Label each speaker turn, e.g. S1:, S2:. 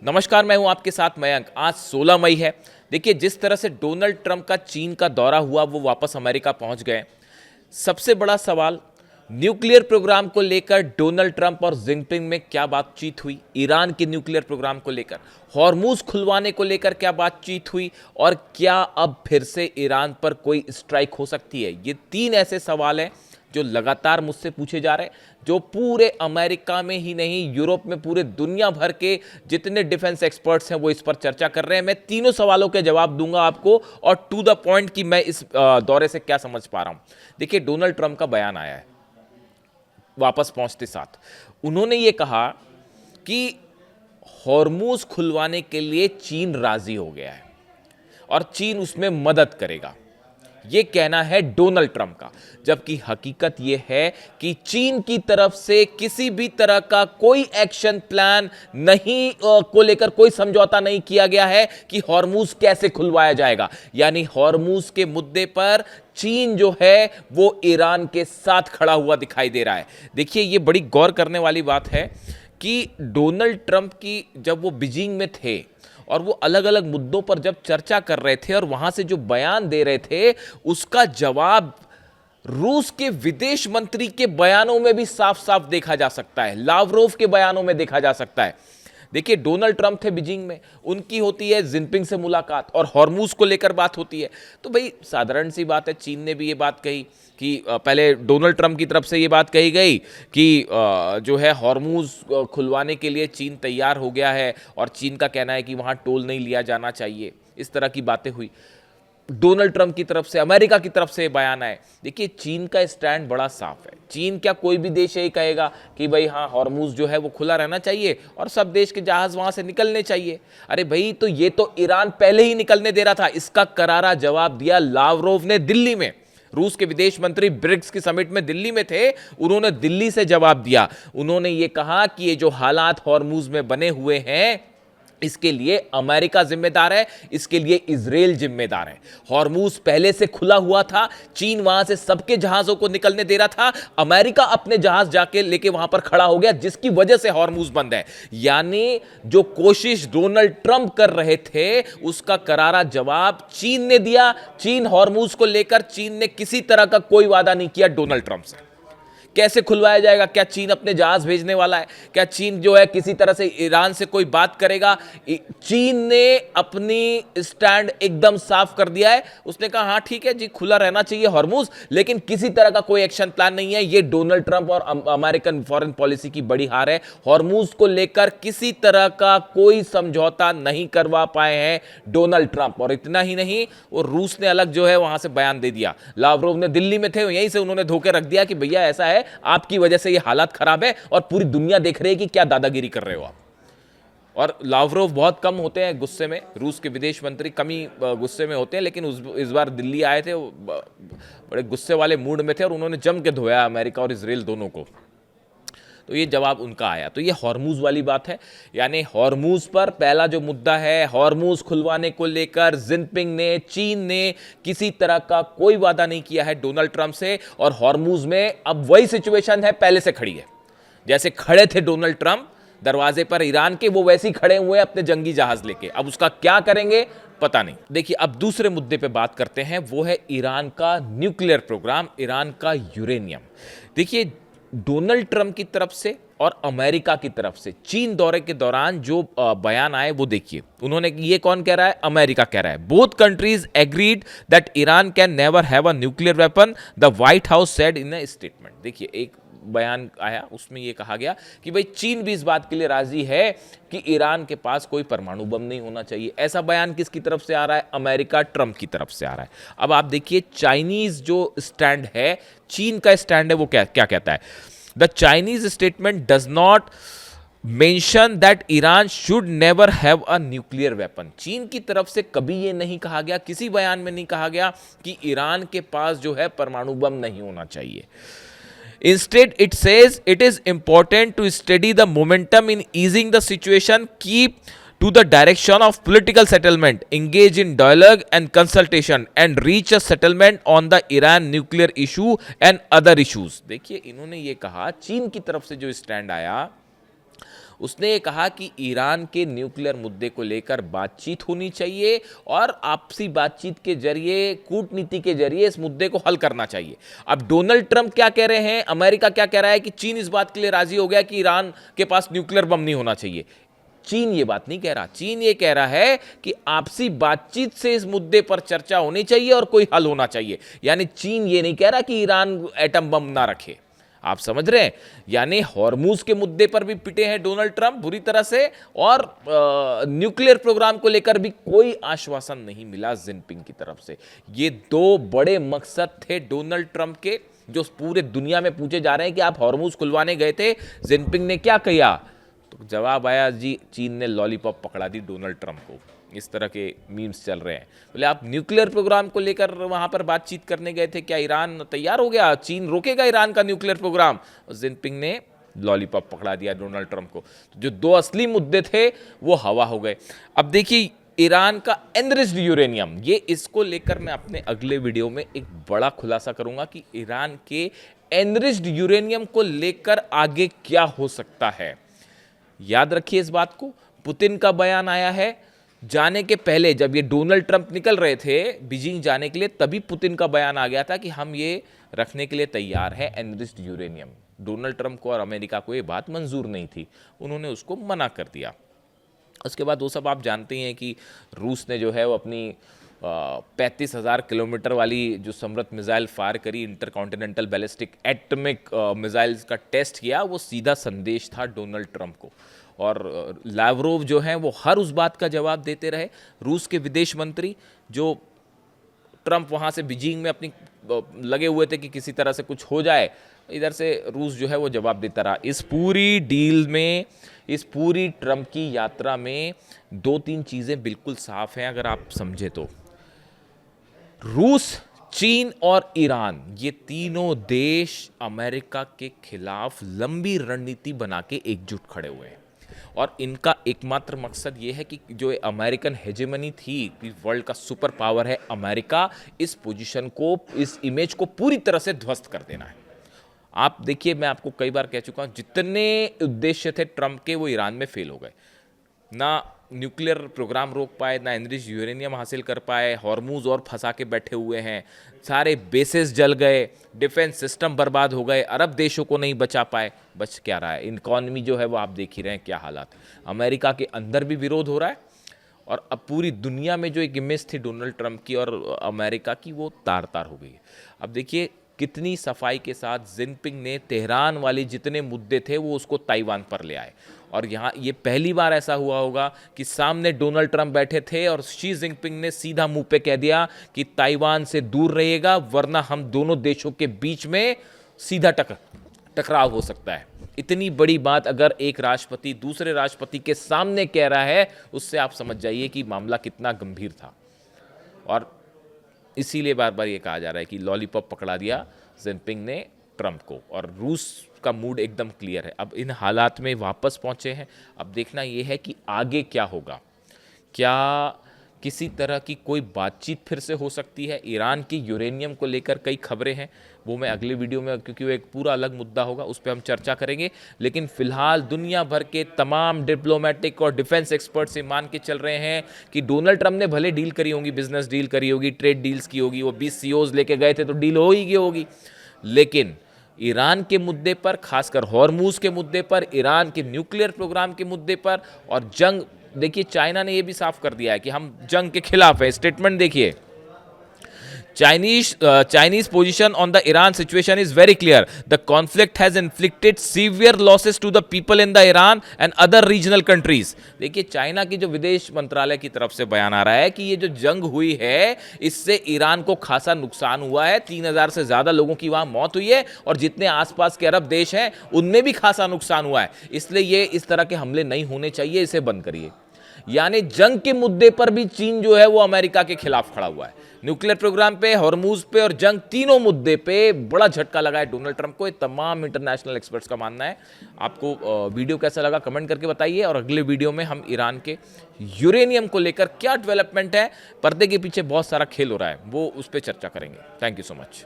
S1: नमस्कार, मैं हूं आपके साथ मयंक। आज 16 मई है। देखिए, जिस तरह से डोनाल्ड ट्रंप का चीन का दौरा हुआ, वो वापस अमेरिका पहुंच गए। सबसे बड़ा सवाल, न्यूक्लियर प्रोग्राम को लेकर डोनाल्ड ट्रंप और जिनपिंग में क्या बातचीत हुई, ईरान के न्यूक्लियर प्रोग्राम को लेकर, हॉर्मूज खुलवाने को लेकर क्या बातचीत हुई, और क्या अब फिर से ईरान पर कोई स्ट्राइक हो सकती है। ये तीन ऐसे सवाल हैं जो लगातार मुझसे पूछे जा रहे हैं, जो पूरे अमेरिका में ही नहीं, यूरोप में, पूरे दुनिया भर के जितने डिफेंस एक्सपर्ट्स हैं वो इस पर चर्चा कर रहे हैं। मैं तीनों सवालों के जवाब दूंगा आपको, और टू द पॉइंट कि मैं इस दौरे से क्या समझ पा रहा हूं। देखिए, डोनाल्ड ट्रंप का बयान आया है वापस पहुंचते साथ। उन्होंने ये कहा कि हॉर्मूज खुलवाने के लिए चीन राजी हो गया है और चीन उसमें मदद करेगा। ये कहना है डोनाल्ड ट्रंप का, जबकि हकीकत ये है कि चीन की तरफ से किसी भी तरह का कोई एक्शन प्लान नहीं को लेकर कोई समझौता नहीं किया गया है कि हॉर्मूज कैसे खुलवाया जाएगा। यानी हॉर्मूज के मुद्दे पर चीन जो है वो ईरान के साथ खड़ा हुआ दिखाई दे रहा है। देखिए, ये बड़ी गौर करने वाली बात है कि डोनाल्ड ट्रंप की जब वो बीजिंग में थे और वो अलग अलग मुद्दों पर जब चर्चा कर रहे थे और वहां से जो बयान दे रहे थे, उसका जवाब रूस के विदेश मंत्री के बयानों में भी साफ साफ देखा जा सकता है, लावरोव के बयानों में देखा जा सकता है। देखिए, डोनाल्ड ट्रंप थे बीजिंग में, उनकी होती है जिनपिंग से मुलाकात और हॉर्मूज को लेकर बात होती है। तो भाई साधारण सी बात है, चीन ने भी ये बात कही कि पहले डोनाल्ड ट्रंप की तरफ से ये बात कही गई कि जो है हॉर्मूज खुलवाने के लिए चीन तैयार हो गया है, और चीन का कहना है कि वहाँ टोल नहीं लिया जाना चाहिए। इस तरह की बातें हुई। डोनाल्ड ट्रंप की तरफ से, अमेरिका की तरफ से बयान आए। देखिए, चीन का स्टैंड बड़ा साफ है। चीन क्या कोई भी देश यही कहेगा कि भाई हाँ, हॉर्मूज जो है वो खुला रहना चाहिए और सब देश के जहाज वहां से निकलने चाहिए। अरे भाई, तो ये तो ईरान पहले ही निकलने दे रहा था। इसका करारा जवाब दिया लावरोव ने दिल्ली में। रूस के विदेश मंत्री ब्रिक्स की समिट में दिल्ली में थे, उन्होंने दिल्ली से जवाब दिया। उन्होंने ये कहा कि ये जो हालात हॉर्मूज में बने हुए हैं, इसके लिए अमेरिका जिम्मेदार है, इसके लिए इजराइल जिम्मेदार है। हॉर्मूज पहले से खुला हुआ था, चीन वहां से सबके जहाजों को निकलने दे रहा था, अमेरिका अपने जहाज जाके लेके वहां पर खड़ा हो गया, जिसकी वजह से हॉर्मूज बंद है। यानी जो कोशिश डोनाल्ड ट्रंप कर रहे थे, उसका करारा जवाब चीन ने दिया। चीन हॉर्मूज को लेकर, चीन ने किसी तरह का कोई वादा नहीं किया डोनाल्ड ट्रंप से। कैसे खुलवाया जाएगा? क्या चीन अपने जहाज भेजने वाला है? क्या चीन जो है किसी तरह से ईरान से कोई बात करेगा? चीन ने अपनी स्टैंड एकदम साफ कर दिया है। उसने कहा हाँ ठीक है जी, खुला रहना चाहिए हॉर्मूज, लेकिन किसी तरह का कोई एक्शन प्लान नहीं है। ये डोनाल्ड ट्रंप और अमेरिकन फॉरेन पॉलिसी की बड़ी हार है। हॉर्मूज को लेकर किसी तरह का कोई समझौता नहीं करवा पाए हैं डोनाल्ड ट्रंप। और इतना ही नहीं, वो रूस ने अलग जो है वहां से बयान दे दिया। लावरोव ने दिल्ली में थे, यहीं से उन्होंने धोखे रख दिया कि भैया ऐसा है, आपकी वजह से ये हालात खराब है और पूरी दुनिया देख रही है कि क्या दादागिरी कर रहे हो आप। और लावरोव बहुत कम होते हैं गुस्से में, रूस के विदेश मंत्री कम ही गुस्से में होते हैं, लेकिन इस बार दिल्ली आए थे, बड़े गुस्से वाले मूड में थे और उन्होंने जम के धोया अमेरिका और इजराइल दोनों को। तो ये जवाब उनका आया। तो ये हॉर्मूज वाली बात है। यानी हॉर्मूज पर पहला जो मुद्दा है, हॉर्मूज खुलवाने को लेकर जिनपिंग ने, चीन ने किसी तरह का कोई वादा नहीं किया है डोनाल्ड ट्रंप से। और हॉर्मूज में अब वही सिचुएशन है, पहले से खड़ी है। जैसे खड़े थे डोनाल्ड ट्रंप दरवाजे पर ईरान के, वो वैसे ही खड़े हुए अपने जंगी जहाज लेके। अब उसका क्या करेंगे पता नहीं। देखिए, अब दूसरे मुद्दे पे बात करते हैं, वो है ईरान का न्यूक्लियर प्रोग्राम, ईरान का यूरेनियम। देखिए, डोनाल्ड ट्रंप की तरफ से और अमेरिका की तरफ से चीन दौरे के दौरान जो बयान आए वो देखिए। उन्होंने, ये कौन कह रहा है? अमेरिका कह रहा है। Both countries agreed that Iran can never have a nuclear weapon, the white house said in a statement. देखिए, एक बयान आया, उसमें यह कहा गया कि भाई चीन भी इस बात के लिए राजी है कि ईरान के पास कोई परमाणु बम नहीं होना चाहिए। ऐसा बयान किसकी तरफ से आ रहा है? अमेरिका, ट्रंप की तरफ से आ रहा है। अब आप देखिए, चाइनीज जो स्टैंड है, चीन का स्टैंड है, वो क्या कहता है? The Chinese statement does not mention that Iran should never have a nuclear weapon. चीन की तरफ से कभी यह नहीं कहा गया, किसी बयान में नहीं कहा गया कि ईरान के पास जो है परमाणु बम नहीं होना चाहिए। Instead, it says it is important to steady the momentum in easing the situation, keep to the direction of political settlement, engage in dialogue and consultation, and reach a settlement on the Iran nuclear issue and other issues. देखिए, इन्होंने ये कहा, चीन की तरफ से जो stand आया उसने ये कहा कि ईरान के न्यूक्लियर मुद्दे को लेकर बातचीत होनी चाहिए और आपसी बातचीत के जरिए, कूटनीति के जरिए इस मुद्दे को हल करना चाहिए। अब डोनाल्ड ट्रंप क्या कह रहे हैं, अमेरिका क्या कह रहा है कि चीन इस बात के लिए राजी हो गया कि ईरान के पास न्यूक्लियर बम नहीं होना चाहिए। चीन ये बात नहीं कह रहा, चीन ये कह रहा है कि आपसी बातचीत से इस मुद्दे पर चर्चा होनी चाहिए और कोई हल होना चाहिए। यानी चीन ये नहीं कह रहा कि ईरान एटम बम ना रखे। आप समझ रहे हैं? यानी हॉर्मूज के मुद्दे पर भी पिटे हैं डोनाल्ड ट्रंप बुरी तरह से, और न्यूक्लियर प्रोग्राम को लेकर भी कोई आश्वासन नहीं मिला जिनपिंग की तरफ से। ये दो बड़े मकसद थे डोनाल्ड ट्रंप के, जो पूरे दुनिया में पूछे जा रहे हैं कि आप हॉर्मूज खुलवाने गए थे, जिनपिंग ने क्या किया? तो जवाब आया जी, चीन ने लॉलीपॉप पकड़ा दी डोनाल्ड ट्रंप को। इस तरह के मीम्स चल रहे हैं। बोले आप न्यूक्लियर प्रोग्राम को लेकर वहां पर बातचीत करने गए थे, क्या ईरान तैयार हो गया? चीन रोकेगा ईरान का न्यूक्लियर प्रोग्राम? जिनपिंग ने लॉलीपॉप पकड़ा दिया डोनाल्ड ट्रंप को। तो जो दो असली मुद्दे थे वो हवा हो गए। अब देखिए, ईरान का एनरिच्ड यूरेनियम, ये इसको लेकर मैं अपने अगले वीडियो में एक बड़ा खुलासा करूंगा कि ईरान के एनरिच्ड यूरेनियम को लेकर आगे क्या हो सकता है। याद रखिए इस बात को। पुतिन का बयान आया है जाने के पहले, जब ये डोनाल्ड ट्रंप निकल रहे थे बीजिंग जाने के लिए, तभी पुतिन का बयान आ गया था कि हम ये रखने के लिए तैयार है एनरिच्ड यूरेनियम। डोनाल्ड ट्रंप को और अमेरिका को ये बात मंजूर नहीं थी, उन्होंने उसको मना कर दिया। उसके बाद वो सब आप जानते हैं कि रूस ने जो है वो अपनी 35,000 किलोमीटर वाली जो समृद्ध मिसाइल फायर करी, इंटरकॉन्टिनेंटल बैलिस्टिक एटॉमिक मिसाइल्स का टेस्ट किया। वो सीधा संदेश था डोनाल्ड ट्रंप को, और लावरोव जो हैं वो हर उस बात का जवाब देते रहे। रूस के विदेश मंत्री, जो ट्रंप वहाँ से बीजिंग में अपनी लगे हुए थे कि किसी तरह से कुछ हो जाए, इधर से रूस जो है वो जवाब देता रहा। इस पूरी डील में, इस पूरी ट्रंप की यात्रा में दो तीन चीज़ें बिल्कुल साफ हैं अगर आप समझे तो। रूस, चीन और ईरान, ये तीनों देश अमेरिका के खिलाफ लंबी रणनीति बना के एकजुट खड़े हुए हैं, और इनका एकमात्र मकसद ये है कि जो अमेरिकन हेजेमनी थी कि वर्ल्ड का सुपर पावर है अमेरिका, इस पोजीशन को, इस इमेज को पूरी तरह से ध्वस्त कर देना है। आप देखिए, मैं आपको कई बार कह चुका हूं, जितने उद्देश्य थे ट्रंप के वो ईरान में फेल हो गए। ना न्यूक्लियर प्रोग्राम रोक पाए, ना एनरिच्ड यूरेनियम हासिल कर पाए, हॉर्मूज और फंसा के बैठे हुए हैं, सारे बेसेस जल गए, डिफेंस सिस्टम बर्बाद हो गए, अरब देशों को नहीं बचा पाए। बच क्या रहा है? इकॉनमी जो है वो आप देख ही रहे हैं क्या हालात। अमेरिका के अंदर भी विरोध हो रहा है, और अब पूरी दुनिया में जो एक इमेज थी डोनाल्ड ट्रंप की और अमेरिका की, वो तार तार हो गई है। अब देखिए कितनी सफाई के साथ जिनपिंग ने तेहरान वाले जितने मुद्दे थे वो उसको ताइवान पर ले आए, और यहाँ ये पहली बार ऐसा हुआ होगा कि सामने डोनाल्ड ट्रंप बैठे थे और शी जिनपिंग ने सीधा मुंह पे कह दिया कि ताइवान से दूर रहेगा, वरना हम दोनों देशों के बीच में सीधा टकराव हो सकता है। इतनी बड़ी बात अगर एक राष्ट्रपति दूसरे राष्ट्रपति के सामने कह रहा है, उससे आप समझ जाइए कि मामला कितना गंभीर था। और इसीलिए बार बार ये कहा जा रहा है कि लॉलीपॉप पकड़ा दिया जिनपिंग ने ट्रंप को, और रूस का मूड एकदम क्लियर है। अब इन हालात में वापस पहुंचे हैं, अब देखना ये है कि आगे क्या होगा। क्या किसी तरह की कोई बातचीत फिर से हो सकती है? ईरान की यूरेनियम को लेकर कई खबरें हैं, वो मैं अगले वीडियो में, क्योंकि वो एक पूरा अलग मुद्दा होगा, उस पर हम चर्चा करेंगे। लेकिन फिलहाल दुनिया भर के तमाम डिप्लोमेटिक और डिफेंस एक्सपर्ट्स ये मान के चल रहे हैं कि डोनाल्ड ट्रंप ने भले डील करी होगी, बिजनेस डील करी होगी, ट्रेड डील्स की होगी, वो 20 सीओज लेके गए थे तो डील हो ही गई होगी, लेकिन ईरान के मुद्दे पर, खासकर हॉर्मूज के मुद्दे पर, ईरान के न्यूक्लियर प्रोग्राम के मुद्दे पर, और जंग, देखिए चाइना ने यह भी साफ कर दिया है कि हम जंग के खिलाफ है। स्टेटमेंट देखिए, Chinese position on the Iran situation is very clear. The conflict has inflicted severe losses to the people in the Iran and other regional countries. देखिए चाइना की जो विदेश मंत्रालय की तरफ से बयान आ रहा है कि ये जो जंग हुई है इससे ईरान को खासा नुकसान हुआ है, 3,000 से ज्यादा लोगों की वहां मौत हुई है, और जितने आसपास के अरब देश हैं उनमें भी खासा नुकसान हुआ है। इसलिए ये इस तरह के हमले नहीं होने चाहिए, इसे बंद करिए। यानी जंग के मुद्दे पर भी चीन जो है वो अमेरिका के खिलाफ खड़ा हुआ है। न्यूक्लियर प्रोग्राम पे, हॉर्मूज पे और जंग, तीनों मुद्दे पे बड़ा झटका लगा है डोनाल्ड ट्रंप को। ये तमाम इंटरनेशनल एक्सपर्ट्स का मानना है। आपको वीडियो कैसा लगा कमेंट करके बताइए, और अगले वीडियो में हम ईरान के यूरेनियम को लेकर क्या डेवलपमेंट है, पर्दे के पीछे बहुत सारा खेल हो रहा है, वो उस पर चर्चा करेंगे। Thank you so much.